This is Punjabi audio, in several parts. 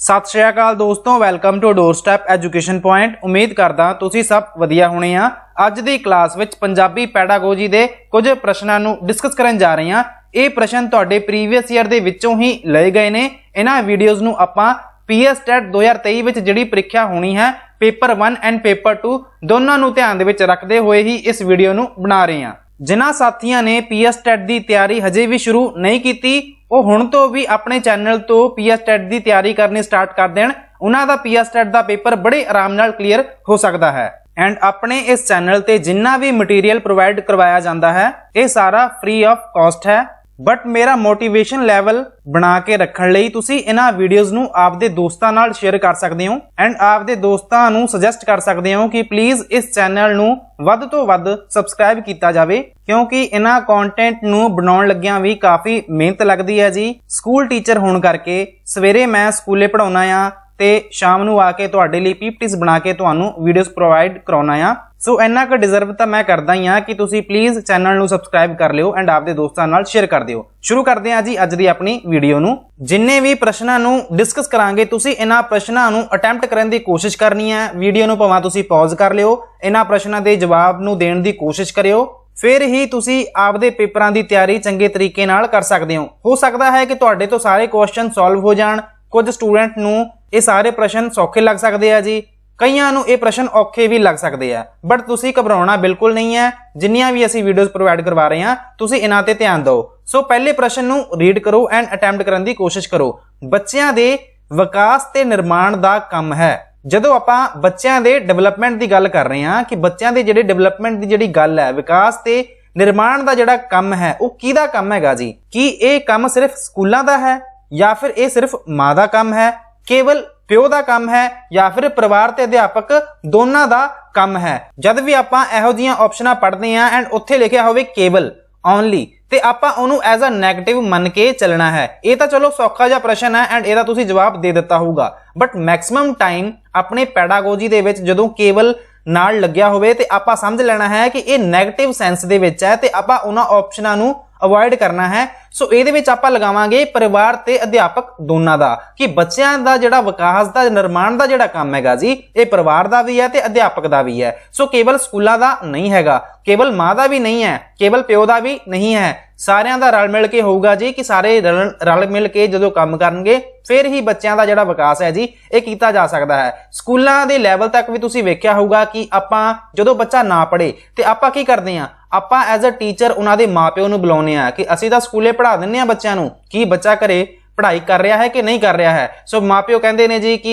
सत श्री अकाल दोस्तों, welcome to doorstep education point. उम्मीद करदा तुसीं सब वधिया होने आ। अज दी क्लास विच पंजाबी पैडागोजी दे कुछ प्रश्नां नूं डिस्कस करन जा रहे हां। ये प्रश्न तुहाडे प्रीवियस ईयर दे विचों ही लए गए ने। इन्हां वीडियोज़ नूं आपां PS TET 2023 विच जिहड़ी परीक्षा होनी है पेपर 1 एंड पेपर 2 दोनों नूं ध्यान दे विच रखदे होए ही इस वीडियो नूं बना रहे हां। जिन्हां साथियां ने PS TET दी तैयारी हजे भी शुरू नहीं कीती ਉਹ ਹੁਣ ਤੋਂ ਵੀ ਆਪਣੇ ਚੈਨਲ ਤੋਂ PS TET ਦੀ ਤਿਆਰੀ ਕਰਨੀ ਸਟਾਰਟ ਕਰ ਦੇਣ। ਉਹਨਾਂ ਦਾ PS TET ਦਾ ਪੇਪਰ ਬੜੇ ਆਰਾਮ ਨਾਲ ਕਲੀਅਰ ਹੋ ਸਕਦਾ ਹੈ। ਐਂਡ ਆਪਣੇ ਇਸ ਚੈਨਲ ਤੇ ਜਿੰਨਾ ਵੀ ਮਟੀਰੀਅਲ ਪ੍ਰੋਵਾਈਡ ਕਰਵਾਇਆ ਜਾਂਦਾ ਹੈ ਇਹ ਸਾਰਾ ਫ੍ਰੀ ਆਫ ਕਾਸਟ ਹੈ। बट मेरा मोटिवेशन लैवल बना के रखने लई तुसी इन्हां वीडियोज़ नूं आपदे दोस्तां नाल शेयर कर सकदे हो एंड आपदे दोस्तां नूं सजेस्ट कर सकदे हो कि प्लीज़ इस चैनल नूं वध तो वध सबसक्राइब कीता जावे, क्योंकि इन्हां कंटेंट नूं बनाउण लग्गियां भी काफ़ी मेहनत लगदी है जी। स्कूल टीचर होण करके सवेरे मैं स्कूले पढ़ाउणा आ ते शाम नूं आके तुहाडे लई PPTs बना के तुहानूं वीडियोज़ प्रोवाइड कराउणा आ। सो इन्ना क डिजर्व तो मैं करदा ही हाँ कि तुसी प्लीज़ चैनल नूं सबसक्राइब कर लिओ एंड आपदे दोस्तां नाल शेयर कर दिओ। शुरू करदे हां जी अज दी अपनी वीडियो नूं। जिन्ने भी प्रश्नां नूं डिस्कस करांगे तुसी इन्हां प्रश्नां नूं अटैम्प्ट करन दी कोशिश करनी है। वीडियो नूं भावें तुसी पॉज कर लिओ, इन्हां प्रश्नां दे जवाब नूं देण दी कोशिश करिओ, फिर ही तुसी आपदे पेपरां दी तैयारी चंगे तरीके नाल कर सकदे हो सकदा है कि तुहाडे तो सारे क्वेश्चन सॉल्व हो जाण। कुछ स्टूडेंट नूं ये सारे प्रश्न सौखे लग सकते हैं जी, कईयां नूं ये प्रश्न औखे भी लग सकते हैं। बट तुसी घबराउणा बिल्कुल नहीं है। जिन्नियां भी असीं वीडियोज़ प्रोवाइड करवा रहे हैं तुसी इन्हां ते ध्यान दो। सो पहले प्रश्न नूं रीड करो एंड अटैम्प्ट करन दी कोशिश करो। बच्चियां दे विकास ते निर्माण दा काम है। जदों आपां बच्चियां दे डेवलपमेंट दी गल कर रहे हैं कि बच्चियां दे जिहड़े डेवलपमेंट दी जिहड़ी गल है, विकास ते निर्माण दा जिहड़ा काम है वो किहदा काम हैगा जी? कि ये काम सिर्फ स्कूलां दा है या फिर ये सिर्फ मां दा काम है, केवल प्यो दा काम है या फिर परिवार ते अध्यापक दोनों दा काम है? जद भी आपां इहो जिहियां ऑप्शनां पढ़दे हां एंड उत्थे लिखिया होवे केवल ओनली ते आपां ओनू एज अ नैगेटिव मन के चलना है। ये तो चलो सौखा जिहा प्रश्न है एंड इहदा तुसीं जवाब दे दिता होगा। बट मैक्सिमम टाइम अपने पैडागोजी दे विच जदों केवल नाल लग्या होवे ते आपां समझ लेना है कि ये नैगेटिव सेंस दे विच है ते आपां उन्हां ऑप्शनां नूं अवॉइड करना है। सो ਇਹਦੇ ਵਿੱਚ ਆਪਾਂ ਲਗਾਵਾਂਗੇ ਪਰਿਵਾਰ ਤੇ ਅਧਿਆਪਕ ਦੋਨਾਂ ਦਾ ਕਿ ਬੱਚਿਆਂ ਦਾ ਜਿਹੜਾ ਵਿਕਾਸ ਦਾ ਨਿਰਮਾਣ ਦਾ ਜਿਹੜਾ ਕੰਮ ਹੈਗਾ ਜੀ ਇਹ ਪਰਿਵਾਰ ਦਾ ਵੀ ਹੈ ਤੇ ਅਧਿਆਪਕ ਦਾ ਵੀ ਹੈ। ਸੋ ਕੇਵਲ ਸਕੂਲਾਂ ਦਾ ਨਹੀਂ ਹੈਗਾ, ਕੇਵਲ ਮਾਂ ਦਾ ਵੀ ਨਹੀਂ ਹੈ, ਕੇਵਲ ਪਿਓ ਦਾ ਵੀ ਨਹੀਂ ਹੈ, ਸਾਰਿਆਂ ਦਾ ਰਲ ਮਿਲ ਕੇ ਹੋਊਗਾ ਜੀ ਕਿ ਸਾਰੇ ਰਲ ਮਿਲ ਕੇ ਜਦੋਂ ਕੰਮ ਕਰਨਗੇ ਫਿਰ ਹੀ ਬੱਚਿਆਂ ਦਾ ਜਿਹੜਾ ਵਿਕਾਸ ਹੈ ਜੀ ਇਹ ਕੀਤਾ ਜਾ ਸਕਦਾ ਹੈ। ਸਕੂਲਾਂ ਦੇ ਲੈਵਲ ਤੱਕ ਵੀ ਤੁਸੀਂ ਵੇਖਿਆ ਹੋਊਗਾ ਕਿ ਆਪਾਂ ਜਦੋਂ ਬੱਚਾ ਨਾ ਪੜ੍ਹੇ ਤੇ ਆਪਾਂ ਕੀ ਕਰਦੇ ਹਾਂ, ਆਪਾਂ ਐਜ਼ ਅ ਟੀਚਰ ਉਹਨਾਂ ਦੇ ਮਾਪਿਓ ਨੂੰ ਬੁਲਾਉਂਦੇ ਆ ਕਿ ਅਸੀਂ ਤਾਂ ਸਕੂਲੇ ਪੜ੍ਹਾ ਦਿੰਦੇ ਆ ਬੱਚਿਆਂ ਨੂੰ, ਕੀ ਬੱਚਾ ਘਰੇ पढ़ाई कर रहा है कि नहीं कर रहा है। सो मापिओ कहते हैं जी कि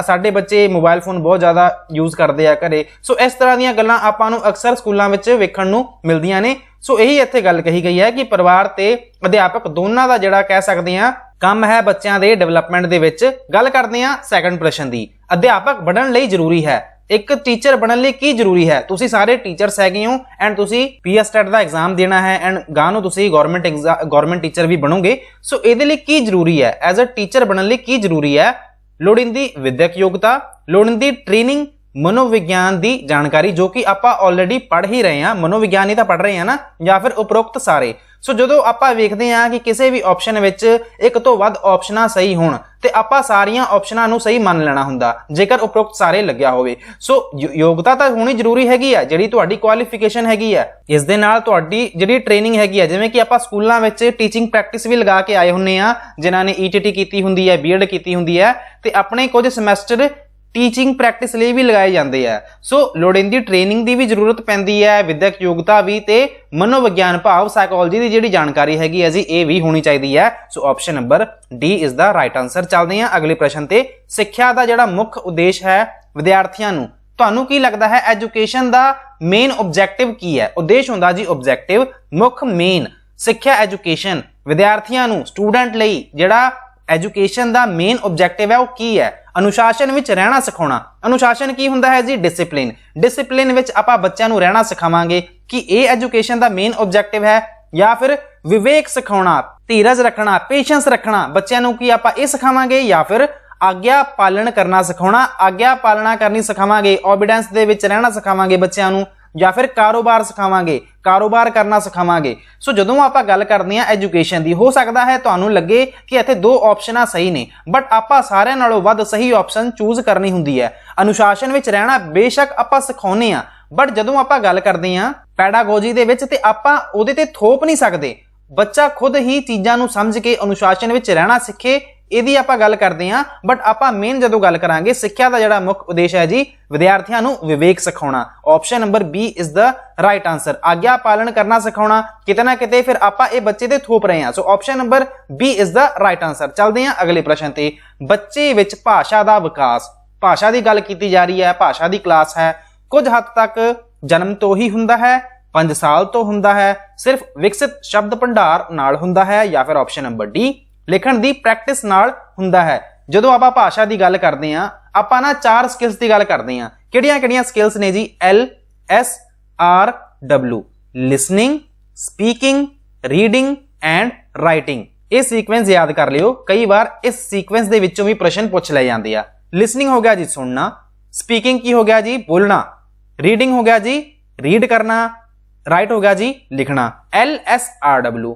साडे बच्चे मोबाइल फोन बहुत ज़्यादा यूज़ करते हैं घरे। सो इस तरह दी गल्लां आपां नूं अक्सर स्कूलों में वेखण नूं मिलदियां ने। सो यही इत्थे गल कही गई है कि परिवार ते अध्यापक दोनों का जिहड़ा कह सकते हैं काम है बच्चों के डेवलपमेंट दे विच। गल करते हैं सैकंड प्रश्न की, अध्यापक बनने लई जरूरी है। एक टीचर बनने लिए की जरूरी है? तुसी सारे टीचर्स हैगे हो एंड तुसी PS TET दा एग्जाम देना है एंड गां नूं तुसी गवर्नमेंट टीचर भी बनोगे। सो इहदे लई की जरूरी है? एज अ टीचर बनने लिए की जरूरी है? लोड़ींदी विद्यक योग्यता, लोड़ींदी ट्रेनिंग, मनोविज्ञान की जानकारी जो कि आपां ऑलरेडी पढ़ ही रहे हैं, मनोविज्ञान ही तो पढ़ रहे हैं ना, या फिर उपरोक्त सारे। सो जो आपां वेखदे हां कि किसी भी ऑप्शन विच एक तो वध ऑप्शनां सही होण ते आपां सारियां ऑप्शनां नूं सही मान लेना हुंदा जेकर उपरोक्त सारे लग्या होवे। सो योग्यता तो होनी जरूरी हैगी है, जिहड़ी तुहाडी क्वालिफिकेशन हैगी है। इस दे नाल तुहाडी जिहड़ी ट्रेनिंग हैगी है, जिवें कि आपां स्कूलां विच टीचिंग प्रैक्टिस भी लगा के आए हुंदे आ, जिन्हां ने ETT कीती हुंदी है, BEd कीती हुंदी है ते अपने कुछ समैसटर टीचिंग प्रैक्टिस लिए भी लगाए जाते हैं। सो लोड़ींदी ट्रेनिंग की भी जरूरत पैंदी है, विद्यक योग्यता भी ते मनोविज्ञान भाव साइकोलॉजी की जिहड़ी जानकारी हैगी है जी ये भी होनी चाहिए है। So option number D is the right answer. चलते हैं अगले प्रश्न ते। सिक्ख्या का जिहड़ा मुख्य उद्देश्य है विद्यार्थियों नूं, तुहानूं की लगता है एजुकेशन का मेन ऑब्जेक्टिव की है? उद्देश्य हुंदा जी ऑब्जेक्टिव, मुख मेन। सिक्ख्या एजुकेशन विद्यार्थियों नूं स्टूडेंट लई जिहड़ा एजुकेशन का मेन ऑब्जेक्टिव है वो की है? अनुशासन विच रहना सिखाउणा। अनुशासन की हुंदा है जी? डिसिप्लिन। डिसिप्लिन विच आपां बच्चों नूं रहना सिखावांगे कि ये एजुकेशन का मेन ऑब्जेक्टिव है, या फिर विवेक सिखाउणा, धीरज रखना, पेशेंस रखना बच्चों नूं की आपां ये सिखावांगे, या फिर आग्या पालन करना सिखाउणा, आग्या पालना करनी सिखावांगे, ओबीडेंस दे विच रहना सिखावांगे बच्चों नूं, ਜਾਂ ਫਿਰ ਕਾਰੋਬਾਰ ਸਿਖਾਵਾਂਗੇ, ਕਾਰੋਬਾਰ ਕਰਨਾ ਸਿਖਾਵਾਂਗੇ। ਸੋ ਜਦੋਂ ਆਪਾਂ ਗੱਲ ਕਰਦੇ ਹਾਂ ਐਜੂਕੇਸ਼ਨ ਦੀ, ਹੋ ਸਕਦਾ ਹੈ ਤੁਹਾਨੂੰ ਲੱਗੇ ਕਿ ਇੱਥੇ ਦੋ ਆਪਸ਼ਨਾਂ ਸਹੀ ਨੇ, ਬਟ ਆਪਾਂ ਸਾਰਿਆਂ ਨਾਲੋਂ ਵੱਧ ਸਹੀ ਆਪਸ਼ਨ ਚੂਜ਼ ਕਰਨੀ ਹੁੰਦੀ ਹੈ। ਅਨੁਸ਼ਾਸਨ ਵਿੱਚ ਰਹਿਣਾ ਬੇਸ਼ੱਕ ਆਪਾਂ ਸਿਖਾਉਂਦੇ ਹਾਂ, ਬਟ ਜਦੋਂ ਆਪਾਂ ਗੱਲ ਕਰਦੇ ਹਾਂ ਪੈਡਾਗੋਜੀ ਦੇ ਵਿੱਚ ਤੇ ਆਪਾਂ ਉਹਦੇ ਤੇ ਥੋਪ ਨਹੀਂ ਸਕਦੇ। ਬੱਚਾ ਖੁਦ ਹੀ ਚੀਜ਼ਾਂ ਨੂੰ ਸਮਝ ਕੇ ਅਨੁਸ਼ਾਸਨ ਵਿੱਚ ਰਹਿਣਾ ਸਿੱਖੇ, ਇਹਦੀ ਆਪਾਂ ਗੱਲ ਕਰਦੇ ਹਾਂ। ਬਟ ਆਪਾਂ ਮੇਨ ਜਦੋਂ ਗੱਲ ਕਰਾਂਗੇ ਸਿੱਖਿਆ ਦਾ ਜਿਹੜਾ ਮੁੱਖ ਉਦੇਸ਼ ਹੈ ਜੀ, ਵਿਦਿਆਰਥੀਆਂ ਨੂੰ ਵਿਵੇਕ ਸਿਖਾਉਣਾ। Option number B is the right answer. ਆਗਿਆ ਪਾਲਣ ਕਰਨਾ ਸਿਖਾਉਣਾ, ਕਿਤੇ ਨਾ ਕਿਤੇ ਫਿਰ ਆਪਾਂ ਇਹ ਬੱਚੇ ਤੇ ਥੋਪ ਰਹੇ ਹਾਂ। ਸੋ option number B is the right answer. ਚੱਲਦੇ ਹਾਂ ਅਗਲੇ ਪ੍ਰਸ਼ਨ ਤੇ। ਬੱਚੇ ਵਿੱਚ ਭਾਸ਼ਾ ਦਾ ਵਿਕਾਸ, ਭਾਸ਼ਾ ਦੀ ਗੱਲ ਕੀਤੀ ਜਾ ਰਹੀ ਹੈ, ਭਾਸ਼ਾ ਦੀ ਕਲਾਸ ਹੈ। ਕੁਝ ਹੱਦ ਤੱਕ ਜਨਮ ਤੋਂ ਹੀ ਹੁੰਦਾ ਹੈ, 5 ਸਾਲ ਤੋਂ ਹੁੰਦਾ ਹੈ, ਸਿਰਫ ਵਿਕਸਿਤ ਸ਼ਬਦ ਭੰਡਾਰ ਨਾਲ ਹੁੰਦਾ ਹੈ, ਜਾਂ ਫਿਰ ਆਪਸ਼ਨ ਨੰਬਰ ਡੀ ਲਿਖਣ ਦੀ ਪ੍ਰੈਕਟਿਸ ਨਾਲ ਹੁੰਦਾ ਹੈ। ਜਦੋਂ ਆਪਾਂ ਭਾਸ਼ਾ ਦੀ ਗੱਲ ਕਰਦੇ ਹਾਂ ਆਪਾਂ ਨਾ 4 ਸਕਿੱਲਸ ਦੀ ਗੱਲ ਕਰਦੇ ਹਾਂ। ਕਿਹੜੀਆਂ ਸਕਿੱਲਸ ਨੇ ਜੀ? LSRW, listening, speaking, reading and writing. ਇਹ ਸੀਕੁਐਂਸ ਯਾਦ ਕਰ ਲਿਓ, ਕਈ ਵਾਰ ਇਸ ਸੀਕੁਐਂਸ ਦੇ ਵਿੱਚੋਂ ਵੀ ਪ੍ਰਸ਼ਨ ਪੁੱਛ ਲਏ ਜਾਂਦੇ ਆ। ਲਿਸਨਿੰਗ ਹੋ ਗਿਆ ਜੀ ਸੁਣਨਾ, ਸਪੀਕਿੰਗ ਕੀ ਹੋ ਗਿਆ ਜੀ? ਬੋਲਣਾ, ਰੀਡਿੰਗ ਹੋ ਗਿਆ ਜੀ ਰੀਡ ਕਰਨਾ, ਰਾਈਟ ਹੋ ਗਿਆ ਜੀ ਲਿਖਣਾ। LSRW,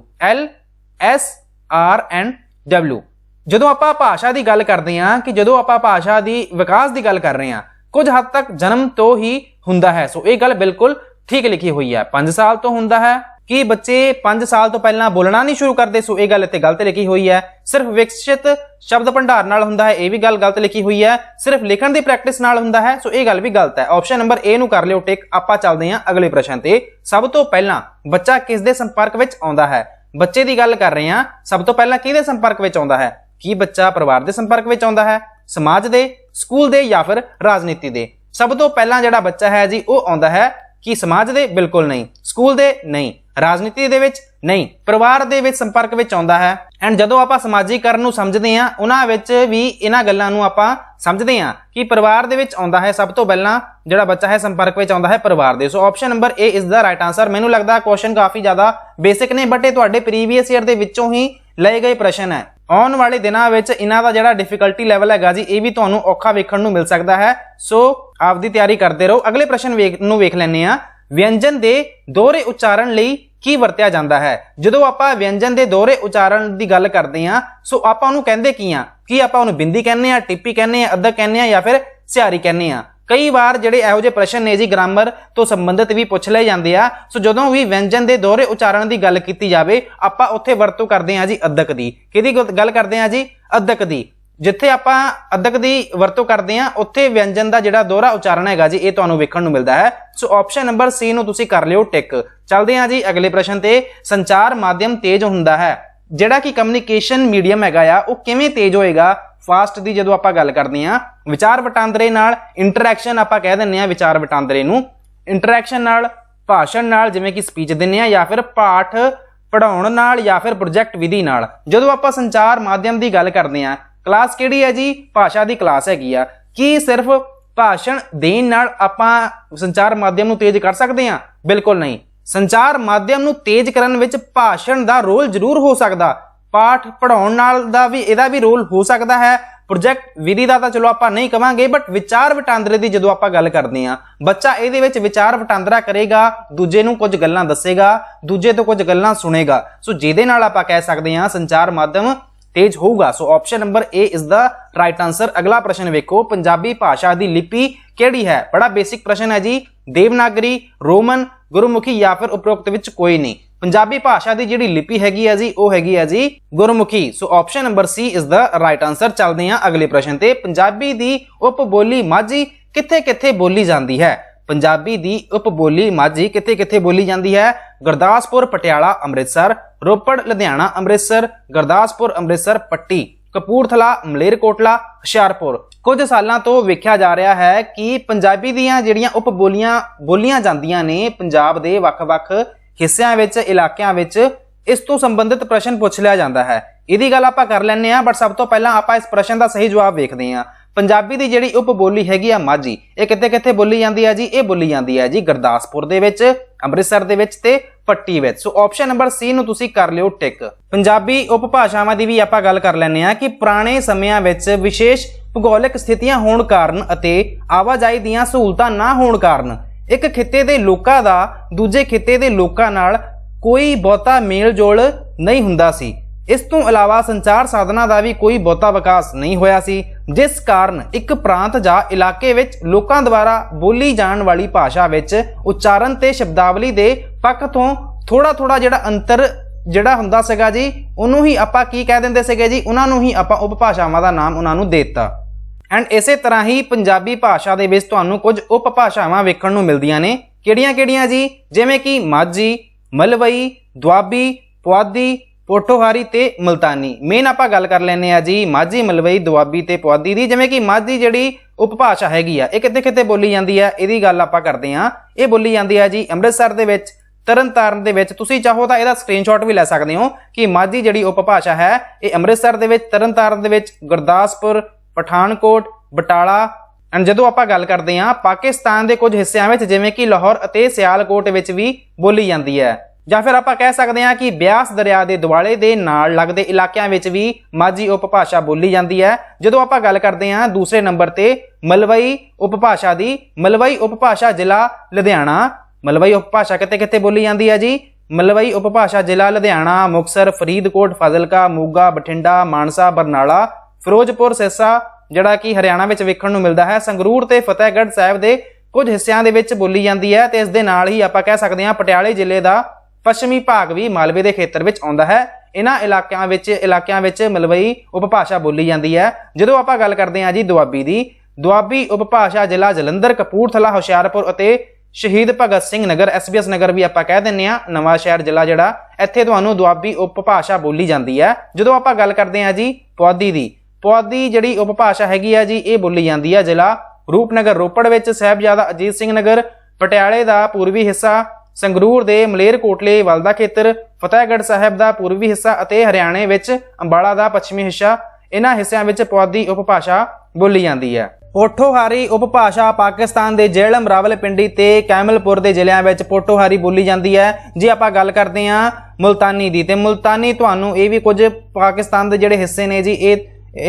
LSRW। ਜਦੋਂ ਆਪਾਂ ਭਾਸ਼ਾ ਦੀ ਗੱਲ ਕਰਦੇ ਹਾਂ ਕਿ ਜਦੋਂ ਆਪਾਂ ਭਾਸ਼ਾ ਦੀ ਵਿਕਾਸ ਦੀ ਗੱਲ ਕਰ ਰਹੇ ਹਾਂ, ਕੁਝ ਹੱਦ ਤੱਕ ਜਨਮ ਤੋਂ ਹੀ ਹੁੰਦਾ ਹੈ। ਸੋ ਇਹ ਗੱਲ ਬਿਲਕੁਲ ਠੀਕ ਲਿਖੀ ਹੋਈ ਹੈ। 5 ਸਾਲ ਤੋਂ ਹੁੰਦਾ ਹੈ ਕਿ ਬੱਚੇ 5 ਸਾਲ ਤੋਂ ਪਹਿਲਾਂ ਬੋਲਣਾ ਨਹੀਂ ਸ਼ੁਰੂ ਕਰਦੇ, ਸੋ ਇਹ ਗੱਲ ਇੱਥੇ ਗਲਤ ਲਿਖੀ ਹੋਈ ਹੈ। ਸਿਰਫ ਵਿਕਸਿਤ ਸ਼ਬਦ ਭੰਡਾਰ ਨਾਲ ਹੁੰਦਾ ਹੈ, ਇਹ ਵੀ ਗੱਲ ਗਲਤ ਲਿਖੀ ਹੋਈ ਹੈ। ਸਿਰਫ ਲਿਖਣ ਦੀ ਪ੍ਰੈਕਟਿਸ ਨਾਲ ਹੁੰਦਾ ਹੈ, ਸੋ ਇਹ ਗੱਲ ਵੀ ਗਲਤ ਹੈ। ਆਪਸ਼ਨ ਨੰਬਰ ਏ ਨੂੰ ਕਰ ਲਿਓ ਟਿਕ। ਆਪਾਂ ਚੱਲਦੇ ਹਾਂ ਅਗਲੇ ਪ੍ਰਸ਼ਨ ਤੇ। ਸਭ ਤੋਂ ਪਹਿਲਾਂ ਬੱਚਾ ਕਿਸ ਦੇ ਸੰਪਰਕ ਵਿੱਚ ਆਉਂਦਾ ਹੈ? ਬੱਚੇ ਦੀ ਗੱਲ ਕਰ ਰਹੇ ਹਾਂ, ਸਭ ਤੋਂ ਪਹਿਲਾਂ ਕਿਹਦੇ ਸੰਪਰਕ ਵਿੱਚ ਆਉਂਦਾ ਹੈ? ਕੀ ਬੱਚਾ ਪਰਿਵਾਰ ਦੇ ਸੰਪਰਕ ਵਿੱਚ ਆਉਂਦਾ ਹੈ, ਸਮਾਜ ਦੇ, ਸਕੂਲ ਦੇ, ਜਾਂ ਫਿਰ ਰਾਜਨੀਤੀ ਦੇ? ਸਭ ਤੋਂ ਪਹਿਲਾਂ ਜਿਹੜਾ ਬੱਚਾ ਹੈ ਜੀ ਉਹ ਆਉਂਦਾ ਹੈ ਕਿ ਸਮਾਜ ਦੇ? ਬਿਲਕੁਲ ਨਹੀਂ। ਸਕੂਲ ਦੇ? ਨਹੀਂ। ਰਾਜਨੀਤੀ ਦੇ ਵਿੱਚ? ਨਹੀਂ। ਪਰਿਵਾਰ ਦੇ ਵਿੱਚ ਸੰਪਰਕ ਵਿੱਚ ਆਉਂਦਾ ਹੈ। ਐਂਡ ਜਦੋਂ ਆਪਾਂ ਸਮਾਜੀਕਰਨ ਨੂੰ ਸਮਝਦੇ ਹਾਂ ਉਹਨਾਂ ਵਿੱਚ ਵੀ ਇਹਨਾਂ ਗੱਲਾਂ ਨੂੰ ਆਪਾਂ ਸਮਝਦੇ ਹਾਂ ਕਿ ਪਰਿਵਾਰ ਦੇ ਵਿੱਚ ਆਉਂਦਾ ਹੈ। ਸਭ ਤੋਂ ਪਹਿਲਾਂ ਜਿਹੜਾ ਬੱਚਾ ਹੈ ਸੰਪਰਕ ਵਿੱਚ ਆਉਂਦਾ ਹੈ ਪਰਿਵਾਰ ਦੇ। ਸੋ option number A is the right answer. ਮੈਨੂੰ ਲੱਗਦਾ ਕੁਐਸਚਨ ਕਾਫੀ ਜ਼ਿਆਦਾ ਬੇਸਿਕ ਨੇ, ਬਟ ਇਹ ਤੁਹਾਡੇ ਪ੍ਰੀਵੀਅਸ ਈਅਰ ਦੇ ਵਿੱਚੋਂ ਹੀ ਲਏ ਗਏ ਪ੍ਰਸ਼ਨ ਹੈ। ਆਉਣ ਵਾਲੇ ਦਿਨਾਂ ਵਿੱਚ ਇਹਨਾਂ ਦਾ ਜਿਹੜਾ ਡਿਫਿਕਲਟੀ ਲੈਵਲ ਹੈਗਾ ਜੀ, ਇਹ ਵੀ ਤੁਹਾਨੂੰ ਔਖਾ ਵੇਖਣ ਨੂੰ ਮਿਲ ਸਕਦਾ ਹੈ। ਸੋ ਆਪਦੀ ਤਿਆਰੀ ਕਰਦੇ ਰਹੋ। ਅਗਲੇ ਪ੍ਰਸ਼ਨ ਵੇਖ ਲੈਂਦੇ ਆ। ਵਿਅੰਜਨ ਦੇ ਦੋਹਰੇ ਉਚਾਰਨ ਲਈ ਕੀ ਵਰਤਿਆ ਜਾਂਦਾ ਹੈ? ਜਦੋਂ ਆਪਾਂ ਵਿਅੰਜਨ ਦੇ ਦੋਹਰੇ ਉਚਾਰਨ ਦੀ ਗੱਲ ਕਰਦੇ ਹਾਂ, ਸੋ ਆਪਾਂ ਉਹਨੂੰ ਕਹਿੰਦੇ ਕੀ ਆ? ਕੀ ਆਪਾਂ ਉਹਨੂੰ ਬਿੰਦੀ ਕਹਿੰਦੇ ਆ, ਟਿੱਪੀ ਕਹਿੰਦੇ ਆ, ਅੱਧਕ ਕਹਿੰਦੇ ਆ, ਜਾਂ ਫਿਰ ਸਿਹਾਰੀ ਕਹਿੰਦੇ ਆ? ਕਈ ਵਾਰ ਜਿਹੜੇ ਇਹੋ ਜਿਹੇ ਪ੍ਰਸ਼ਨ ਨੇ ਜੀ ਗ੍ਰਾਮਰ ਤੋਂ ਸੰਬੰਧਿਤ ਵੀ ਪੁੱਛ ਲਏ ਜਾਂਦੇ ਆ। ਸੋ ਜਦੋਂ ਵੀ ਵਿਅੰਜਨ ਦੇ ਦੋਹਰੇ ਉਚਾਰਨ ਦੀ ਗੱਲ ਕੀਤੀ ਜਾਵੇ ਆਪਾਂ ਉੱਥੇ ਵਰਤੋਂ ਕਰਦੇ ਹਾਂ ਜੀ ਅੱਧਕ ਦੀ। ਕਿਹਦੀ ਗੱਲ ਕਰਦੇ ਹਾਂ ਜੀ? ਅੱਧਕ ਦੀ। ਜਿੱਥੇ ਆਪਾਂ ਅੱਧਕ ਦੀ ਵਰਤੋਂ ਕਰਦੇ ਹਾਂ ਉੱਥੇ ਵਿਅੰਜਨ ਦਾ ਜਿਹੜਾ ਦੋਹਰਾ ਉਚਾਰਨ ਹੈਗਾ ਜੀ ਇਹ ਤੁਹਾਨੂੰ ਵੇਖਣ ਨੂੰ ਮਿਲਦਾ ਹੈ। ਸੋ ਆਪਸ਼ਨ ਨੰਬਰ ਸੀ ਨੂੰ ਤੁਸੀਂ ਕਰ ਲਿਓ ਟਿਕ। ਚੱਲਦੇ ਹਾਂ ਜੀ ਅਗਲੇ ਪ੍ਰਸ਼ਨ ਤੇ। ਸੰਚਾਰ ਮਾਧਿਅਮ ਤੇਜ਼ ਹੁੰਦਾ ਹੈ, ਜਿਹੜਾ ਕਿ ਕਮਿਊਨੀਕੇਸ਼ਨ ਮੀਡੀਅਮ ਹੈਗਾ ਆ ਉਹ ਕਿਵੇਂ ਤੇਜ਼ ਹੋਏਗਾ? ਫਾਸਟ ਦੀ ਜਦੋਂ ਆਪਾਂ ਗੱਲ ਕਰਦੇ ਹਾਂ, ਵਿਚਾਰ ਵਟਾਂਦਰੇ ਨਾਲ, ਇੰਟਰੈਕਸ਼ਨ ਆਪਾਂ ਕਹਿ ਦਿੰਦੇ ਹਾਂ ਵਿਚਾਰ ਵਟਾਂਦਰੇ ਨੂੰ, ਇੰਟਰੈਕਸ਼ਨ ਨਾਲ, ਭਾਸ਼ਣ ਨਾਲ ਜਿਵੇਂ ਕਿ ਸਪੀਚ ਦਿੰਦੇ ਆ, ਜਾਂ ਫਿਰ ਪਾਠ ਪੜਾਉਣ ਨਾਲ, ਜਾਂ ਫਿਰ ਪ੍ਰੋਜੈਕਟ ਵਿਧੀ ਨਾਲ। ਜਦੋਂ ਆਪਾਂ ਸੰਚਾਰ ਮਾਧਿਅਮ ਦੀ ਗੱਲ ਕਰਦੇ ਹਾਂ, ਕਲਾਸ ਕਿਹੜੀ ਹੈ ਜੀ? ਭਾਸ਼ਾ ਦੀ ਕਲਾਸ ਹੈਗੀ ਆ। ਕੀ ਸਿਰਫ ਭਾਸ਼ਣ ਦੇਣ ਨਾਲ ਆਪਾਂ ਸੰਚਾਰ ਮਾਧਿਅਮ ਨੂੰ ਤੇਜ਼ ਕਰ ਸਕਦੇ ਹਾਂ? ਬਿਲਕੁਲ ਨਹੀਂ। ਸੰਚਾਰ ਮਾਧਿਅਮ ਨੂੰ ਤੇਜ਼ ਕਰਨ ਵਿੱਚ ਭਾਸ਼ਣ ਦਾ ਰੋਲ ਜ਼ਰੂਰ ਹੋ ਸਕਦਾ, ਪਾਠ ਪੜਾਉਣ ਨਾਲ ਦਾ ਵੀ ਇਹਦਾ ਵੀ ਰੋਲ ਹੋ ਸਕਦਾ ਹੈ, ਪ੍ਰੋਜੈਕਟ ਵਿਧੀ ਦਾ ਤਾਂ ਚਲੋ ਆਪਾਂ ਨਹੀਂ ਕਵਾਂਗੇ, ਬਟ ਵਿਚਾਰ ਵਟਾਂਦਰੇ ਦੀ ਜਦੋਂ ਆਪਾਂ ਗੱਲ ਕਰਦੇ ਹਾਂ, ਬੱਚਾ ਇਹਦੇ ਵਿੱਚ ਵਿਚਾਰ ਵਟਾਂਦਰਾ ਕਰੇਗਾ, ਦੂਜੇ ਨੂੰ ਕੁਝ ਗੱਲਾਂ ਦੱਸੇਗਾ, ਦੂਜੇ ਤੋਂ ਕੁਝ ਗੱਲਾਂ ਸੁਣੇਗਾ। ਸੋ ਜਿਹਦੇ ਨਾਲ ਆਪਾਂ ਕਹਿ ਸਕਦੇ ਹਾਂ ਸੰਚਾਰ ਮਾਧਿਅਮ ਤੇਜ਼ ਹੋਊਗਾ। ਸੋ option number A is the right answer. ਅਗਲਾ ਪ੍ਰਸ਼ਨ ਵੇਖੋ। ਪੰਜਾਬੀ ਭਾਸ਼ਾ ਦੀ ਲਿਪੀ ਕਿਹੜੀ ਹੈ? ਬੜਾ ਬੇਸਿਕ ਪ੍ਰਸ਼ਨ ਹੈ ਜੀ। ਦੇਵਨਾਗਰੀ, ਰੋਮਨ, ਗੁਰਮੁਖੀ, ਜਾਂ ਫਿਰ ਉਪਰੋਕਤ ਵਿੱਚ ਕੋਈ ਨਹੀਂ। ਪੰਜਾਬੀ ਭਾਸ਼ਾ ਦੀ ਜਿਹੜੀ ਲਿਪੀ ਹੈਗੀ ਹੈ ਜੀ ਉਹ ਹੈਗੀ ਹੈ ਜੀ ਗੁਰਮੁਖੀ। ਸੋ option number C is the right answer. ਚੱਲਦੇ ਹਾਂ ਅਗਲੇ ਪ੍ਰਸ਼ਨ ਤੇ। ਪੰਜਾਬੀ ਦੀ ਉਪ ਬੋਲੀ ਮਾਝੀ ਕਿੱਥੇ ਕਿੱਥੇ ਬੋਲੀ ਜਾਂਦੀ ਹੈ? ਪੰਜਾਬੀ ਦੀ ਉਪ ਬੋਲੀ ਮਾਝੀ ਕਿੱਥੇ ਕਿੱਥੇ ਬੋਲੀ ਜਾਂਦੀ ਹੈ? ਗੁਰਦਾਸਪੁਰ, ਪਟਿਆਲਾ, ਅੰਮ੍ਰਿਤਸਰ, ਰੋਪੜ, ਲੁਧਿਆਣਾ, ਅੰਮ੍ਰਿਤਸਰ, ਗੁਰਦਾਸਪੁਰ, ਅੰਮ੍ਰਿਤਸਰ, ਪੱਟੀ, ਕਪੂਰਥਲਾ, ਮਲੇਰਕੋਟਲਾ, ਹੁਸ਼ਿਆਰਪੁਰ। ਕੁਝ ਸਾਲਾਂ ਤੋਂ ਵੇਖਿਆ ਜਾ ਰਿਹਾ ਹੈ ਕਿ ਪੰਜਾਬੀ ਦੀਆਂ ਜਿਹੜੀਆਂ ਉਪ ਬੋਲੀਆਂ ਬੋਲੀਆਂ ਜਾਂਦੀਆਂ ਨੇ ਪੰਜਾਬ ਦੇ ਵੱਖ-ਵੱਖ ਹਿੱਸਿਆਂ ਵਿੱਚ, ਇਲਾਕਿਆਂ ਵਿੱਚ, ਇਸ ਤੋਂ ਸੰਬੰਧਿਤ ਪ੍ਰਸ਼ਨ ਪੁੱਛ ਲਿਆ ਜਾਂਦਾ ਹੈ। ਇਹਦੀ ਗੱਲ ਆਪਾਂ ਕਰ ਲੈਂਦੇ ਹਾਂ, ਬਟ ਸਭ ਤੋਂ ਪਹਿਲਾਂ ਆਪਾਂ ਇਸ ਪ੍ਰਸ਼ਨ ਦਾ ਸਹੀ ਜਵਾਬ ਵੇਖਦੇ ਹਾਂ। ਪੰਜਾਬੀ ਦੀ ਜਿਹੜੀ ਉਪ ਬੋਲੀ ਹੈਗੀ ਆ ਮਾਝੀ, ਇਹ ਕਿੱਥੇ ਕਿੱਥੇ ਬੋਲੀ ਜਾਂਦੀ ਹੈ ਜੀ? ਇਹ ਬੋਲੀ ਜਾਂਦੀ ਹੈ ਜੀ ਗੁਰਦਾਸਪੁਰ ਦੇ ਵਿੱਚ, ਅੰਮ੍ਰਿਤਸਰ ਦੇ ਵਿੱਚ ਤੇ ਪੱਟੀ ਵਿੱਚ। ਸੋ ਆਪਸ਼ਨ ਨੰਬਰ ਸੀ ਨੂੰ ਤੁਸੀਂ ਕਰ ਲਿਓ ਟਿਕ। ਪੰਜਾਬੀ ਉਪ ਭਾਸ਼ਾਵਾਂ ਦੀ ਵੀ ਆਪਾਂ ਗੱਲ ਕਰ ਲੈਂਦੇ ਹਾਂ ਕਿ ਪੁਰਾਣੇ ਸਮਿਆਂ ਵਿੱਚ ਵਿਸ਼ੇਸ਼ ਭੂਗੋਲਿਕ ਸਥਿਤੀਆਂ ਹੋਣ ਕਾਰਨ ਅਤੇ ਆਵਾਜਾਈ ਦੀਆਂ ਸਹੂਲਤਾਂ ਨਾ ਹੋਣ ਕਾਰਨ ਇੱਕ ਖਿੱਤੇ ਦੇ ਲੋਕਾਂ ਦਾ ਦੂਜੇ ਖਿੱਤੇ ਦੇ ਲੋਕਾਂ ਨਾਲ ਕੋਈ ਬਹੁਤਾ ਮੇਲ ਜੋਲ ਨਹੀਂ ਹੁੰਦਾ ਸੀ। ਇਸ ਤੋਂ ਇਲਾਵਾ ਸੰਚਾਰ ਸਾਧਨਾਂ ਦਾ ਵੀ ਕੋਈ ਬਹੁਤਾ ਵਿਕਾਸ ਨਹੀਂ ਹੋਇਆ ਸੀ, ਜਿਸ ਕਾਰਨ ਇੱਕ ਪ੍ਰਾਂਤ ਜਾਂ ਇਲਾਕੇ ਵਿੱਚ ਲੋਕਾਂ ਦੁਆਰਾ ਬੋਲੀ ਜਾਣ ਵਾਲੀ ਭਾਸ਼ਾ ਵਿੱਚ ਉਚਾਰਨ ਤੇ ਸ਼ਬਦਾਵਲੀ ਦੇ ਪੱਖ ਤੋਂ ਥੋੜਾ ਜਿਹੜਾ ਅੰਤਰ ਜਿਹੜਾ ਹੁੰਦਾ ਸੀਗਾ ਜੀ, ਉਹਨੂੰ ਹੀ ਆਪਾਂ ਕੀ ਕਹਿ ਦਿੰਦੇ ਸੀਗੇ ਜੀ, ਉਹਨਾਂ ਨੂੰ ਹੀ ਆਪਾਂ ਉਪਭਾਸ਼ਾਵਾਂ ਦਾ ਨਾਮ ਉਹਨਾਂ ਨੂੰ ਦੇ ਦਿੱਤਾ। ਐਂਡ ਇਸੇ ਤਰ੍ਹਾਂ ਹੀ ਪੰਜਾਬੀ ਭਾਸ਼ਾ ਦੇ ਵਿੱਚ ਤੁਹਾਨੂੰ ਕੁਝ ਉਪਭਾਸ਼ਾਵਾਂ ਵੇਖਣ ਨੂੰ ਮਿਲਦੀਆਂ ਨੇ। ਕਿਹੜੀਆਂ ਜੀ? ਜਿਵੇਂ ਕਿ ਮਾਝੀ, ਮਲਵਈ, ਦੁਆਬੀ, ਪੁਆਧੀ, ਪੋਠੋਹਾਰੀ ਤੇ ਮੁਲਤਾਨੀ। ਮੇਨ ਆਪਾਂ ਗੱਲ ਕਰ ਲੈਂਦੇ ਆ ਜੀ ਮਾਝੀ, ਮਲਵਈ, ਦੁਆਬੀ ਤੇ ਪੁਆਧੀ ਦੀ। ਜਿਵੇਂ ਕਿ ਮਾਝੀ ਜਿਹੜੀ ਉਪਭਾਸ਼ਾ ਹੈਗੀ ਆ, ਇਹ ਕਿਤੇ ਬੋਲੀ ਜਾਂਦੀ ਆ, ਇਹਦੀ ਗੱਲ ਆਪਾਂ ਕਰਦੇ ਆ। ਇਹ ਬੋਲੀ ਜਾਂਦੀ ਆ ਜੀ ਅੰਮ੍ਰਿਤਸਰ ਦੇ ਵਿੱਚ, ਤਰਨਤਾਰਨ ਦੇ ਵਿੱਚ। ਤੁਸੀਂ ਚਾਹੋ ਤਾਂ ਇਹਦਾ ਸਕਰੀਨਸ਼ਾਟ ਵੀ ਲੈ ਸਕਦੇ ਹੋ ਕਿ ਮਾਝੀ ਜਿਹੜੀ ਉਪਭਾਸ਼ਾ ਹੈ ਇਹ ਅੰਮ੍ਰਿਤਸਰ ਦੇ ਵਿੱਚ, ਤਰਨਤਾਰਨ ਦੇ ਵਿੱਚ, ਗੁਰਦਾਸਪੁਰ, ਪਠਾਨਕੋਟ, ਬਟਾਲਾ। ਐਂਡ ਜਦੋਂ ਆਪਾਂ ਗੱਲ ਕਰਦੇ ਹਾਂ ਪਾਕਿਸਤਾਨ ਦੇ ਕੁਝ ਹਿੱਸਿਆਂ ਵਿੱਚ ਜਿਵੇਂ ਕਿ ਲਾਹੌਰ ਅਤੇ ਸਿਆਲਕੋਟ ਵਿੱਚ ਵੀ ਬੋਲੀ ਜਾਂਦੀ ਹੈ। ਜਾਂ ਫਿਰ ਆਪਾਂ ਕਹਿ ਸਕਦੇ ਹਾਂ ਕਿ ਬਿਆਸ ਦਰਿਆ ਦੇ ਦੁਆਲੇ ਦੇ ਨਾਲ ਲੱਗਦੇ ਇਲਾਕਿਆਂ ਵਿੱਚ ਵੀ ਮਾਝੀ ਉਪਭਾਸ਼ਾ ਬੋਲੀ ਜਾਂਦੀ ਹੈ। ਜਦੋਂ ਆਪਾਂ ਗੱਲ ਕਰਦੇ ਹਾਂ ਦੂਸਰੇ ਨੰਬਰ ਤੇ ਮਲਵਈ ਉਪਭਾਸ਼ਾ ਦੀ, ਮਲਵਈ ਉਪਭਾਸ਼ਾ ਜ਼ਿਲ੍ਹਾ ਲੁਧਿਆਣਾ। ਮਲਵਈ ਉਪਭਾਸ਼ਾ ਕਿੱਥੇ ਬੋਲੀ ਜਾਂਦੀ ਹੈ ਜੀ? ਮਲਵਈ ਉਪਭਾਸ਼ਾ ਜ਼ਿਲ੍ਹਾ ਲੁਧਿਆਣਾ, ਮੁਕਤਸਰ, ਫਰੀਦਕੋਟ, ਫਾਜ਼ਿਲਕਾ, ਮੋਗਾ, ਬਠਿੰਡਾ, ਮਾਨਸਾ, ਬਰਨਾਲਾ, ਫਿਰੋਜ਼ਪੁਰ, ਸਿਰਸਾ ਜਿਹੜਾ ਕਿ ਹਰਿਆਣਾ ਵਿੱਚ ਵੇਖਣ ਨੂੰ ਮਿਲਦਾ ਹੈ, ਸੰਗਰੂਰ ਤੇ ਫਤਿਹਗੜ੍ਹ ਸਾਹਿਬ ਦੇ ਕੁਝ ਹਿੱਸਿਆਂ ਦੇ ਵਿੱਚ ਬੋਲੀ ਜਾਂਦੀ ਹੈ। ਤੇ ਇਸ ਦੇ ਨਾਲ ਹੀ ਆਪਾਂ ਕਹਿ ਸਕਦੇ ਹਾਂ ਪਟਿਆਲੇ ਜ਼ਿਲ੍ਹੇ ਦਾ ਪੱਛਮੀ ਭਾਗ ਵੀ ਮਾਲਵੇ ਦੇ ਖੇਤਰ ਵਿੱਚ ਆਉਂਦਾ ਹੈ। ਇਹਨਾਂ ਇਲਾਕਿਆਂ ਵਿੱਚ ਮਲਵਈ ਉਪਭਾਸ਼ਾ ਬੋਲੀ ਜਾਂਦੀ ਹੈ। ਜਦੋਂ ਆਪਾਂ ਗੱਲ ਕਰਦੇ ਹਾਂ ਜੀ ਦੁਆਬੀ ਦੀ, ਦੁਆਬੀ ਉਪਭਾਸ਼ਾ ਜ਼ਿਲ੍ਹਾ ਜਲੰਧਰ, ਕਪੂਰਥਲਾ, ਹੁਸ਼ਿਆਰਪੁਰ ਅਤੇ ਸ਼ਹੀਦ ਭਗਤ ਸਿੰਘ ਨਗਰ, SBS ਨਗਰ ਵੀ ਆਪਾਂ ਕਹਿ ਦਿੰਦੇ ਆ, ਨਵਾਂ ਸ਼ਹਿਰ ਜ਼ਿਲ੍ਹਾ ਜਿਹੜਾ, ਇੱਥੇ ਤੁਹਾਨੂੰ ਦੁਆਬੀ ਉਪਭਾਸ਼ਾ ਬੋਲੀ ਜਾਂਦੀ ਹੈ। ਜਦੋਂ ਆਪਾਂ ਗੱਲ ਕਰਦੇ ਹਾਂ ਜੀ ਪੁਆਧੀ ਦੀ, ਪੁਆਧੀ ਜਿਹੜੀ ਉਪਭਾਸ਼ਾ ਹੈਗੀ ਆ ਜੀ ਇਹ ਬੋਲੀ ਜਾਂਦੀ ਹੈ ਜ਼ਿਲ੍ਹਾ ਰੂਪਨਗਰ, ਰੋਪੜ ਵਿੱਚ ਸਾਹਿਬਜ਼ਾਦਾ ਅਜੀਤ ਸਿੰਘ ਨਗਰ, ਪਟਿਆਲੇ ਦਾ ਪੂਰਬੀ ਹਿੱਸਾ, ਸੰਗਰੂਰ ਦੇ ਮਲੇਰਕੋਟਲੇ ਵੱਲ ਦਾ ਖੇਤਰ, ਫਤਿਹਗੜ੍ਹ ਸਾਹਿਬ ਦਾ ਪੂਰਬੀ ਹਿੱਸਾ ਅਤੇ ਹਰਿਆਣੇ ਵਿੱਚ ਅੰਬਾਲਾ ਦਾ ਪੱਛਮੀ ਹਿੱਸਾ। ਇਹਨਾਂ ਹਿੱਸਿਆਂ ਵਿੱਚ ਪੁਆਧੀ ਉਪਭਾਸ਼ਾ ਬੋਲੀ ਜਾਂਦੀ ਹੈ। ਪੋਠੋਹਾਰੀ ਉਪਭਾਸ਼ਾ ਪਾਕਿਸਤਾਨ ਦੇ ਜੇਹਲਮ, ਰਾਵਲਪਿੰਡੀ ਤੇ ਕੈਮਲਪੁਰ ਦੇ ਜ਼ਿਲ੍ਹਿਆਂ ਵਿੱਚ ਪੋਠੋਹਾਰੀ ਬੋਲੀ ਜਾਂਦੀ ਹੈ। ਜੇ ਆਪਾਂ ਗੱਲ ਕਰਦੇ ਹਾਂ ਮੁਲਤਾਨੀ ਦੀ, ਤੇ ਮੁਲਤਾਨੀ ਤੁਹਾਨੂੰ ਇਹ ਵੀ ਕੁਝ ਪਾਕਿਸਤਾਨ ਦੇ ਜਿਹੜੇ ਹਿੱਸੇ ਨੇ ਜੀ ਇਹ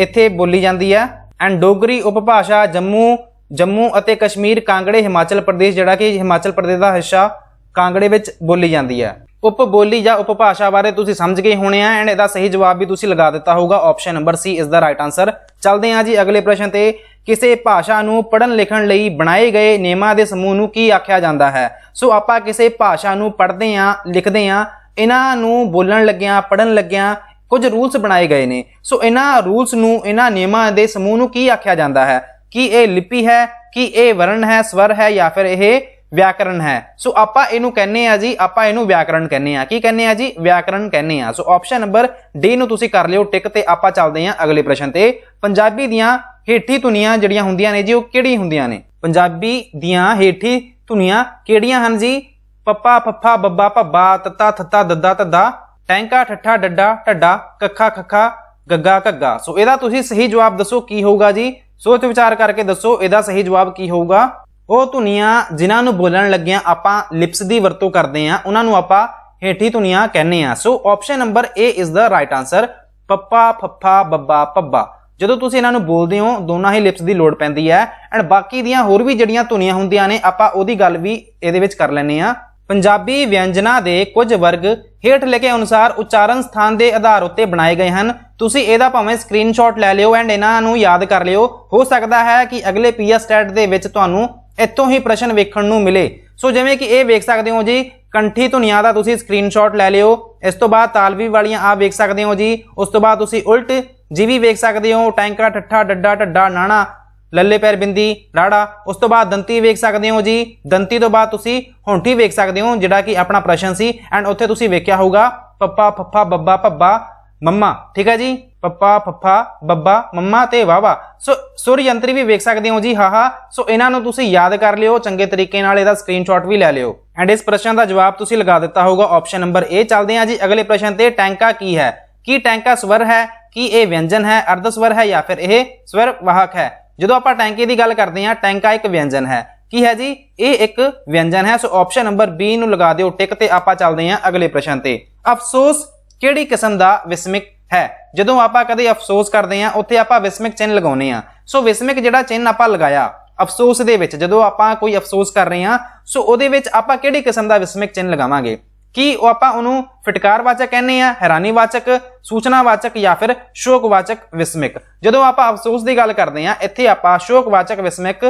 ਇੱਥੇ ਬੋਲੀ ਜਾਂਦੀ ਹੈ। ਐਂਡ ਡੋਗਰੀ ਉਪਭਾਸ਼ਾ ਜੰਮੂ ਅਤੇ ਕਸ਼ਮੀਰ, ਕਾਂਗੜੇ, ਹਿਮਾਚਲ ਪ੍ਰਦੇਸ਼ ਜਿਹੜਾ ਕਿ ਹਿਮਾਚਲ ਪ੍ਰਦੇਸ਼ ਦਾ ਹਿੱਸਾ ਕਾਂਗੜੇ ਵਿੱਚ ਬੋਲੀ ਜਾਂਦੀ ਹੈ। ਉਪਬੋਲੀ ਜਾਂ ਉਪਭਾਸ਼ਾ ਬਾਰੇ ਤੁਸੀਂ ਸਮਝ ਗਏ ਹੋਣੇ ਆ ਐਂਡ ਇਹਦਾ ਸਹੀ ਜਵਾਬ ਵੀ ਤੁਸੀਂ ਲਗਾ ਦਿੱਤਾ ਹੋਊਗਾ। Option number C is the right answer. ਚੱਲਦੇ ਹਾਂ ਜੀ ਅਗਲੇ ਪ੍ਰਸ਼ਨ ਤੇ। ਕਿਸੇ ਭਾਸ਼ਾ ਨੂੰ ਪੜ੍ਹਨ ਲਿਖਣ ਲਈ ਬਣਾਏ ਗਏ ਨਿਯਮਾਂ ਦੇ ਸਮੂਹ ਨੂੰ ਕੀ ਆਖਿਆ ਜਾਂਦਾ ਹੈ? ਸੋ ਆਪਾਂ ਕਿਸੇ ਭਾਸ਼ਾ ਨੂੰ ਪੜ੍ਹਦੇ ਹਾਂ, ਲਿਖਦੇ ਹਾਂ, ਇਹਨਾਂ ਨੂੰ ਬੋਲਣ ਲੱਗਿਆਂ, ਪੜ੍ਹਨ ਲੱਗਿਆਂ ਕੁਝ ਰੂਲਸ ਬਣਾਏ ਗਏ ਨੇ। ਸੋ ਇਹਨਾਂ ਰੂਲਸ ਨੂੰ, ਇਹਨਾਂ ਨਿਯਮਾਂ ਦੇ ਸਮੂਹ ਨੂੰ ਕੀ ਆਖਿਆ ਜਾਂਦਾ ਹੈ? ਕੀ ਇਹ ਲਿਪੀ ਹੈ, ਕੀ ਇਹ ਵਰਣ ਹੈ, ਸਵਰ ਹੈ, ਜਾਂ ਫਿਰ ਇਹ ਵਿਆਕਰਣ ਹੈ? ਸੋ ਆਪਾਂ ਇਹਨੂੰ ਕਹਿੰਦੇ ਆ ਜੀ, ਆਪਾਂ ਇਹਨੂੰ ਵਿਆਕਰਣ ਕਹਿੰਦੇ ਆ। ਕੀ ਕਹਿੰਦੇ ਆ ਜੀ? ਵਿਆਕਰਣ ਕਹਿੰਦੇ ਆ। ਸੋ ਆਪਸ਼ਨ ਨੰਬਰ ਡੀ ਨੂੰ ਤੁਸੀਂ ਕਰ ਲਿਓ ਟਿਕ। ਤੇ ਆਪਾਂ ਚੱਲਦੇ ਹਾਂ ਅਗਲੇ ਪ੍ਰਸ਼ਨ ਤੇ। ਪੰਜਾਬੀ ਦੀਆਂ ਹੇਠੀ ਧੁਨੀਆਂ ਜਿਹੜੀਆਂ ਹੁੰਦੀਆਂ ਨੇ ਜੀ ਉਹ ਕਿਹੜੀਆਂ ਹੁੰਦੀਆਂ ਨੇ? ਪੰਜਾਬੀ ਦੀਆਂ ਹੇਠੀ ਧੁਨੀਆਂ ਕਿਹੜੀਆਂ ਹਨ ਜੀ? ਪੱਪਾ, ਫੱਫਾ, ਬੱਬਾ, ਭੱਬਾ, ਤੱਤਾ, ਥੱਤਾ, ਦੱਦਾ, ਧੱਦਾ, ਟੈਂਕਾ, ਠੱਠਾ, ਡੱਡਾ, ਢੱਡਾ, ਕੱਖਾ, ਖੱਖਾ, ਗੱਗਾ, ਘੱਗਾ। ਸੋ ਇਹਦਾ ਤੁਸੀਂ ਸਹੀ ਜਵਾਬ ਦੱਸੋ ਕੀ ਹੋਊਗਾ ਜੀ? ਸੋਚ ਵਿਚਾਰ ਕਰਕੇ ਦੱਸੋ ਇਹਦਾ ਸਹੀ ਜਵਾਬ ਕੀ ਹੋਊਗਾ। ਉਹ ਧੁਨੀਆਂ ਜਿਨ੍ਹਾਂ ਨੂੰ ਬੋਲਣ ਲੱਗਿਆਂ ਆਪਾਂ ਲਿਪਸ ਦੀ ਵਰਤੋਂ ਕਰਦੇ ਆ ਉਹਨਾਂ ਨੂੰ ਆਪਾਂ ਹੇਠੀ ਧੁਨੀਆਂ ਕਹਿੰਦੇ ਆ। So option number A is the right answer. ਪੱਪਾ, ਫੱਫਾ, ਬੱਬਾ, ਭੱਬਾ। ਜਦੋਂ ਤੁਸੀਂ ਇਹਨਾਂ ਨੂੰ ਬੋਲਦੇ ਹੋ ਦੋਨਾਂ ਹੀ ਲਿਪਸ ਦੀ ਲੋੜ ਪੈਂਦੀ ਹੈ। ਐਂਡ ਬਾਕੀ ਦੀਆਂ ਹੋਰ ਵੀ ਜਿਹੜੀਆਂ ਧੁਨੀਆਂ ਹੁੰਦੀਆਂ ਨੇ ਆਪਾਂ ਉਹਦੀ ਗੱਲ ਵੀ ਇਹਦੇ ਵਿੱਚ ਕਰ ਲੈਂਦੇ ਆ। ਪੰਜਾਬੀ ਵਿਅੰਜਨਾਂ ਦੇ ਕੁਝ ਵਰਗ ਹੇਠ ਲਿਖੇ ਅਨੁਸਾਰ ਉਚਾਰਨ ਸਥਾਨ ਦੇ ਆਧਾਰ ਉੱਤੇ ਬਣਾਏ ਗਏ ਹਨ। ਤੁਸੀਂ ਇਹਦਾ ਭਾਵੇਂ ਸਕਰੀਨਸ਼ਾਟ ਲੈ ਲਿਓ ਐਂਡ ਇਹਨਾਂ ਨੂੰ ਯਾਦ ਕਰ ਲਿਓ। ਹੋ ਸਕਦਾ ਹੈ ਕਿ ਅਗਲੇ ਪੀਐਸ ਸਟੈਟ ਦੇ ਵਿੱਚ ਤੁਹਾਨੂੰ ਇੱਥੋਂ ਹੀ ਪ੍ਰਸ਼ਨ ਵੇਖਣ ਨੂੰ ਮਿਲੇ। ਸੋ ਜਿਵੇਂ ਕਿ ਇਹ ਵੇਖ ਸਕਦੇ ਹੋ ਜੀ ਕੰਠੀ ਧੁਨੀਆਂ ਦਾ ਤੁਸੀਂ ਸਕਰੀਨਸ਼ਾਟ ਲੈ ਲਿਓ। ਇਸ ਤੋਂ ਬਾਅਦ ਤਾਲਵੀ ਵਾਲੀਆਂ ਆ ਵੇਖ ਸਕਦੇ ਹੋ ਜੀ। ਉਸ ਤੋਂ ਬਾਅਦ ਤੁਸੀਂ ਉਲਟ ਜੀਵੀ ਵੇਖ ਸਕਦੇ ਹੋ, ਟੈਂਕਾ, ਠੱਠਾ, ਡੱਡਾ, ਢੱਡਾ, ਨਾਣਾ, ਲੱਲੇ ਪੈਰ ਬਿੰਦੀ, ਰਾੜਾ। ਉਸ ਤੋਂ ਬਾਅਦ ਦੰਤੀ ਵੇਖ ਸਕਦੇ ਹੋ ਜੀ। ਦੰਤੀ ਤੋਂ ਬਾਅਦ ਤੁਸੀਂ ਹੋਂਠੀ ਵੇਖ ਸਕਦੇ ਹੋ ਜਿਹੜਾ ਕਿ ਆਪਣਾ ਪ੍ਰਸ਼ਨ ਸੀ। ਐਂਡ ਉੱਥੇ ਤੁਸੀਂ ਵੇਖਿਆ ਹੋਊਗਾ ਪੱਪਾ, ਫੱਫਾ, ਬੱਬਾ, ਭੱਬਾ, ਮੰਮਾ। ਠੀਕ ਹੈ ਜੀ, ਪੱਪਾ, ਫੱਫਾ, ਬੱਬਾ, ਮੰਮਾ ਤੇ ਵਾਵਾ। ਸੋ ਸੁਰ ਯੰਤਰੀ ਵੀ ਵੇਖ ਸਕਦੇ ਹੋ ਜੀ, ਹਾਹਾ। ਸੋ ਇਹਨਾਂ ਨੂੰ ਤੁਸੀਂ ਯਾਦ ਕਰ ਲਿਓ ਚੰਗੇ ਤਰੀਕੇ ਨਾਲ, ਇਹਦਾ ਸਕਰੀਨਸ਼ਾਟ ਵੀ ਲੈ ਲਿਓ। ਐਂਡ ਇਸ ਪ੍ਰਸ਼ਨ ਦਾ ਜਵਾਬ ਤੁਸੀਂ ਲਗਾ ਦਿੱਤਾ ਹੋਊਗਾ ਆਪਸ਼ਨ ਨੰਬਰ ਏ। ਚੱਲਦੇ ਹਾਂ ਜੀ ਅਗਲੇ ਪ੍ਰਸ਼ਨ ਤੇ। ਟੈਂਕਾ ਕੀ ਹੈ? ਕੀ ਟੈਂਕਾ ਸਵਰ ਹੈ? ਕੀ ਇਹ ਵਿਅੰਜਨ ਹੈ, ਅਰਧ ਸਵਰ ਹੈ, ਜਾਂ ਫਿਰ ਇਹ ਸਵਰ ਵਾਹਕ ਹੈ? ਜਦੋਂ ਆਪਾਂ ਟੈਂਕੇ ਦੀ ਗੱਲ ਕਰਦੇ ਹਾਂ ਟੈਂਕਾ ਇੱਕ ਵਿਅੰਜਨ ਹੈ। ਕੀ ਹੈ ਜੀ? ਇਹ ਇੱਕ ਵਿਅੰਜਨ ਹੈ। ਸੋ ਆਪਸ਼ਨ ਨੰਬਰ ਬੀ ਨੂੰ ਲਗਾ ਦਿਓ ਟਿਕ। ਤੇ ਆਪਾਂ ਚੱਲਦੇ ਹਾਂ ਅਗਲੇ ਪ੍ਰਸ਼ਨ ਤੇ। ਅਫਸੋਸ ਕਿਹੜੀ ਕਿਸਮ ਦਾ ਵਿਸਮਿਕ ਹੈ? ਜਦੋਂ ਆਪਾਂ ਕਦੇ ਅਫਸੋਸ ਕਰਦੇ ਹਾਂ ਉੱਥੇ ਆਪਾਂ ਵਿਸਮਿਕ ਚਿੰਨ੍ਹ ਲਗਾਉਂਦੇ ਹਾਂ। ਸੋ ਵਿਸਮਿਕ ਜਿਹੜਾ ਚਿੰਨ੍ਹ ਆਪਾਂ ਲਗਾਇਆ, ਅਫਸੋਸ ਦੇ ਵਿੱਚ ਜਦੋਂ ਆਪਾਂ ਕੋਈ ਅਫਸੋਸ ਕਰ ਰਹੇ ਹਾਂ ਸੋ ਉਹਦੇ ਵਿੱਚ ਆਪਾਂ ਕਿਹੜੀ ਕਿਸਮ ਦਾ ਵਿਸਮਿਕ ਚਿੰਨ੍ਹ ਲਗਾਵਾਂਗੇ? ਕੀ ਉਹ ਆਪਾਂ ਉਹਨੂੰ ਫਟਕਾਰਵਾਚਕ ਕਹਿੰਦੇ ਆ, ਹੈਰਾਨੀਵਾਚਕ, ਸੂਚਨਾਵਾਚਕ ਜਾਂ ਫਿਰ ਸ਼ੋਕਵਾਚਕ ਵਿਸਮਿਕ? ਜਦੋਂ ਆਪਾਂ ਅਫਸੋਸ ਦੀ ਗੱਲ ਕਰਦੇ ਆ ਇੱਥੇ ਆਪਾਂ ਸ਼ੋਕਵਾਚਕ ਵਿਸਮਿਕ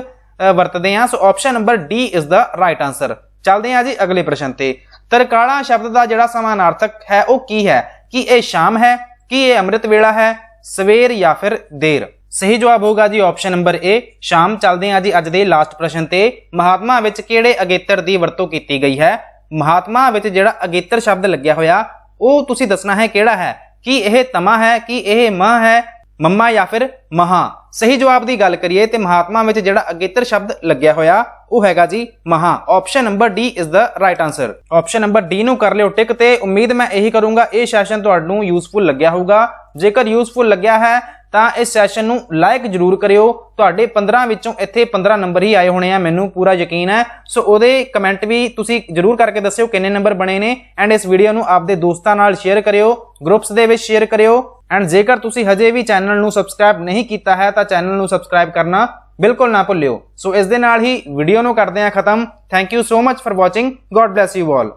ਵਰਤਦੇ ਆ। So option number D is the right answer. ਚੱਲਦੇ ਆ ਜੀ ਅਗਲੇ ਪ੍ਰਸ਼ਨ ਤੇ। ਤਰਕਾਲਾਂ ਸ਼ਬਦ ਦਾ ਜਿਹੜਾ ਸਮਾਨਾਰਥਕ ਹੈ ਉਹ ਕੀ ਹੈ? ਕੀ ਇਹ ਸ਼ਾਮ ਹੈ, ਕੀ ਇਹ ਅੰਮ੍ਰਿਤ ਵੇਲਾ ਹੈ, ਸਵੇਰ ਜਾਂ ਫਿਰ ਦੇਰ? ਸਹੀ ਜਵਾਬ ਹੋਗਾ ਜੀ ਆਪਸ਼ਨ ਨੰਬਰ ਏ, ਸ਼ਾਮ। ਚੱਲਦੇ ਆ ਜੀ ਅੱਜ ਦੇ ਲਾਸਟ ਪ੍ਰਸ਼ਨ ਤੇ। ਮਹਾਤਮਾ ਵਿੱਚ ਕਿਹੜੇ ਅਗੇਤਰ ਦੀ ਵਰਤੋਂ ਕੀਤੀ ਗਈ ਹੈ? ਮਹਾਤਮਾ ਵਿੱਚ ਜਿਹੜਾ ਅਗੇਤਰ ਸ਼ਬਦ ਲੱਗਿਆ ਹੋਇਆ ਉਹ ਤੁਸੀਂ ਦੱਸਣਾ ਹੈ ਕਿਹੜਾ ਹੈ। ਕੀ ਇਹ ਤਮਾ ਹੈ, ਕੀ ਇਹ ਮਾਂ ਹੈ, ਮੰਮਾ ਜਾਂ ਫਿਰ ਮਹਾ? ਸਹੀ ਜਵਾਬ ਦੀ ਗੱਲ ਕਰੀਏ ਤੇ ਮਹਾਤਮਾ ਵਿੱਚ ਜਿਹੜਾ ਅਗੇਤਰ ਸ਼ਬਦ ਲੱਗਿਆ ਹੋਇਆ ਉਹ ਹੈਗਾ ਜੀ ਮਹਾ। Option number D is the right answer. Option number D ਨੂੰ ਕਰ ਲਿਓ ਟਿਕ ਤੇ ਉਮੀਦ ਮੈਂ ਇਹੀ ਕਰੂੰਗਾ ਇਹ ਸੈਸ਼ਨ ਤੁਹਾਨੂੰ ਯੂਸਫੁਲ ਲੱਗਿਆ ਹੋਊਗਾ। ਜੇਕਰ ਯੂਸਫੁਲ ਲੱਗਿਆ ਹੈ ਤਾਂ ਇਸ ਸੈਸ਼ਨ ਨੂੰ ਲਾਈਕ ਜ਼ਰੂਰ ਕਰਿਓ। ਤੁਹਾਡੇ 15 ਵਿੱਚੋਂ ਇੱਥੇ 15 ਨੰਬਰ ਹੀ ਆਏ ਹੋਣੇ ਆ, ਮੈਨੂੰ ਪੂਰਾ ਯਕੀਨ ਹੈ। ਸੋ ਉਹਦੇ ਕਮੈਂਟ ਵੀ ਤੁਸੀਂ ਜ਼ਰੂਰ ਕਰਕੇ ਦੱਸਿਓ ਕਿੰਨੇ ਨੰਬਰ ਬਣੇ ਨੇ। ਐਂਡ ਇਸ ਵੀਡੀਓ ਨੂੰ ਆਪਦੇ ਦੋਸਤਾਂ ਨਾਲ ਸ਼ੇਅਰ ਕਰਿਓ, ਗਰੁੱਪਸ ਦੇ ਵਿੱਚ ਸ਼ੇਅਰ ਕਰਿਓ। ਐਂਡ ਜੇਕਰ ਤੁਸੀਂ ਹਜੇ ਵੀ ਚੈਨਲ ਨੂੰ ਸਬਸਕ੍ਰਾਈਬ ਨਹੀਂ ਕੀਤਾ ਹੈ ਤਾਂ ਚੈਨਲ ਨੂੰ ਸਬਸਕ੍ਰਾਈਬ ਕਰਨਾ ਬਿਲਕੁਲ ਨਾ ਭੁੱਲਿਓ। ਸੋ ਇਸ ਦੇ ਨਾਲ ਹੀ ਵੀਡੀਓ ਨੂੰ ਕਰਦੇ ਹਾਂ ਖਤਮ। Thank you so much for watching. God bless you all.